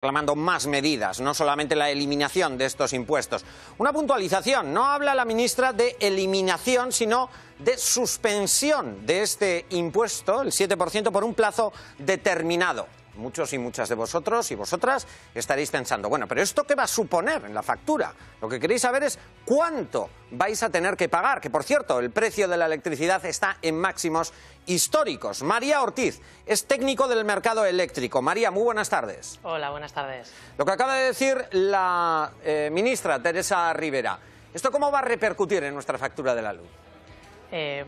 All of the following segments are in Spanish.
reclamando más medidas, no solamente la eliminación de estos impuestos. Una puntualización, no habla la ministra de eliminación, sino de suspensión de este impuesto, el 7%, por un plazo determinado. Muchos y muchas de vosotros y vosotras estaréis pensando, bueno, pero ¿esto qué va a suponer en la factura? Lo que queréis saber es cuánto vais a tener que pagar, que por cierto, el precio de la electricidad está en máximos históricos. María Ortiz es técnico del mercado eléctrico. María, muy buenas tardes. Hola, buenas tardes. Lo que acaba de decir la ministra Teresa Rivera, ¿esto cómo va a repercutir en nuestra factura de la luz?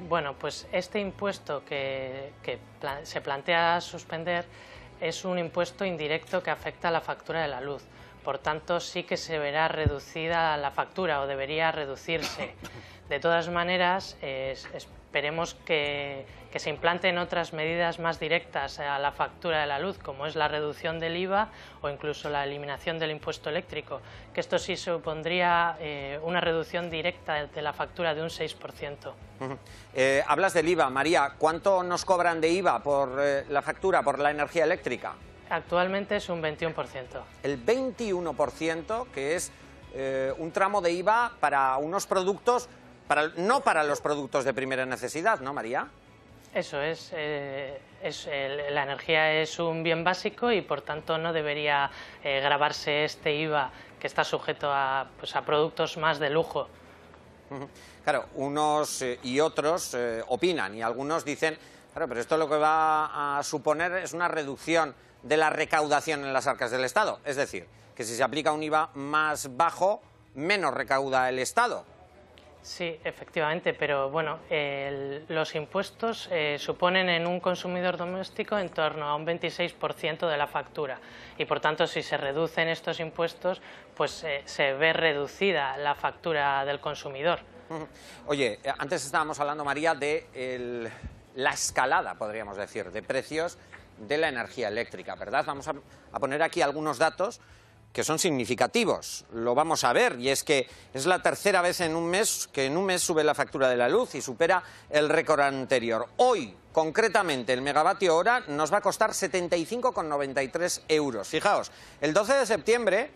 Bueno, pues este impuesto que se plantea suspender es un impuesto indirecto que afecta a la factura de la luz. Por tanto, sí que se verá reducida la factura o debería reducirse. De todas maneras, esperemos que se implanten otras medidas más directas a la factura de la luz, como es la reducción del IVA o incluso la eliminación del impuesto eléctrico, que esto sí supondría una reducción directa de la factura de un 6%. Hablas del IVA, María. ¿Cuánto nos cobran de IVA por la factura, por la energía eléctrica? Actualmente es un 21%. El 21%, que es un tramo de IVA para unos productos, no para los productos de primera necesidad, ¿no, María? Eso es, la energía es un bien básico y por tanto no debería gravarse este IVA que está sujeto a productos más de lujo. Claro, unos y otros opinan y algunos dicen, claro, pero esto lo que va a suponer es una reducción de la recaudación en las arcas del Estado. Es decir, que si se aplica un IVA más bajo, menos recauda el Estado. Sí, efectivamente, pero bueno, los impuestos suponen en un consumidor doméstico en torno a un 26% de la factura y por tanto si se reducen estos impuestos pues se ve reducida la factura del consumidor. Oye, antes estábamos hablando, María, de la escalada, podríamos decir, de precios de la energía eléctrica, ¿verdad? Vamos a poner aquí algunos datos que son significativos, lo vamos a ver, y es que es la tercera vez en un mes que en un mes sube la factura de la luz y supera el récord anterior. Hoy, concretamente, el megavatio hora nos va a costar 75,93 euros. Fijaos, el 12 de septiembre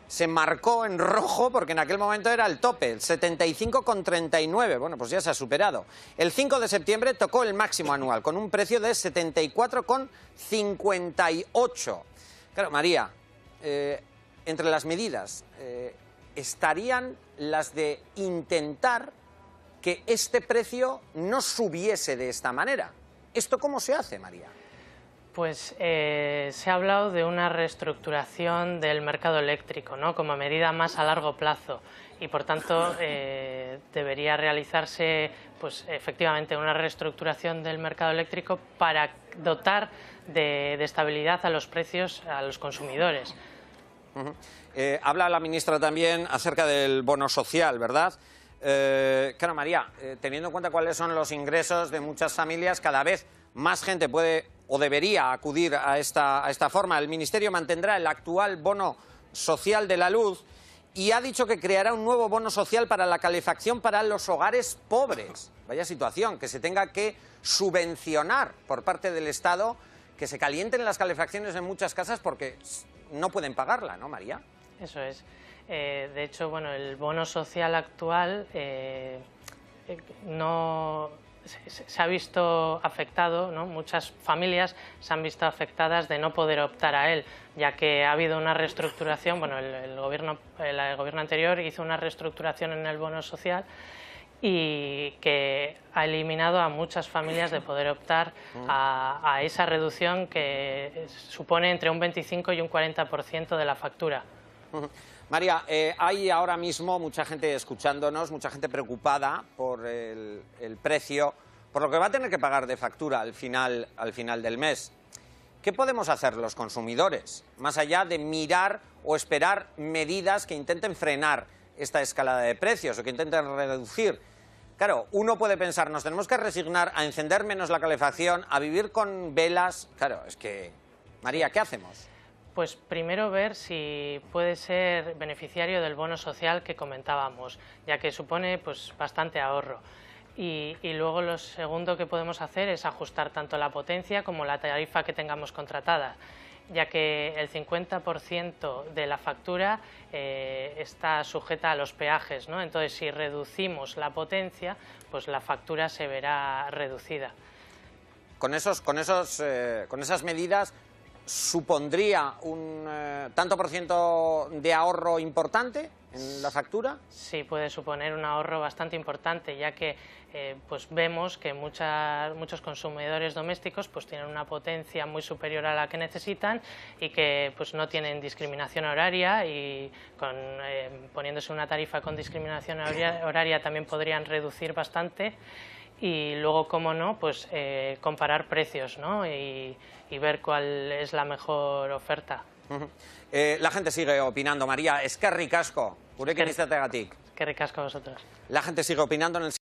se marcó en rojo porque en aquel momento era el tope, el 75,39, bueno, pues ya se ha superado. El 5 de septiembre tocó el máximo anual con un precio de 74,58. Claro, María, entre las medidas estarían las de intentar que este precio no subiese de esta manera. ¿Esto cómo se hace, María? Pues se ha hablado de una reestructuración del mercado eléctrico, ¿no?, como medida más a largo plazo y por tanto debería realizarse pues efectivamente una reestructuración del mercado eléctrico para dotar de estabilidad a los precios a los consumidores. Habla la ministra también acerca del bono social, ¿verdad? Claro, María, teniendo en cuenta cuáles son los ingresos de muchas familias, cada vez más gente puede o debería acudir a esta forma. El Ministerio mantendrá el actual bono social de la luz y ha dicho que creará un nuevo bono social para la calefacción para los hogares pobres. Vaya situación, que se tenga que subvencionar por parte del Estado que se calienten las calefacciones en muchas casas porque no pueden pagarla, ¿no, María? Eso es. De hecho, bueno, el bono social actual no se ha visto afectado, ¿no? Muchas familias se han visto afectadas de no poder optar a él, ya que ha habido una reestructuración. Bueno, el gobierno anterior hizo una reestructuración en el bono social y que ha eliminado a muchas familias de poder optar a esa reducción que supone entre un 25 y un 40% de la factura. María, hay ahora mismo mucha gente escuchándonos, mucha gente preocupada por el precio, por lo que va a tener que pagar de factura al final del mes. ¿Qué podemos hacer los consumidores, más allá de mirar o esperar medidas que intenten frenar esta escalada de precios o que intenten reducir? Claro, uno puede pensar, nos tenemos que resignar a encender menos la calefacción, a vivir con velas. Claro, es que, María, ¿qué hacemos? Pues primero ver si puede ser beneficiario del bono social que comentábamos, ya que supone pues bastante ahorro. Y luego lo segundo que podemos hacer es ajustar tanto la potencia como la tarifa que tengamos contratada. ya que el 50% de la factura está sujeta a los peajes, ¿no? Entonces, si reducimos la potencia, pues la factura se verá reducida. Con esas medidas, ¿supondría un tanto por ciento de ahorro importante en la factura? Sí, puede suponer un ahorro bastante importante, ya que pues vemos que muchos consumidores domésticos pues tienen una potencia muy superior a la que necesitan y que pues no tienen discriminación horaria, y poniéndose una tarifa con discriminación horaria también podrían reducir bastante. Y luego, cómo no, pues comparar precios, ¿no? y ver cuál es la mejor oferta. La gente sigue opinando, María. Eskerrik asko, gurekin izateagatik. Eskerrik asko a vosotros. La gente sigue opinando en el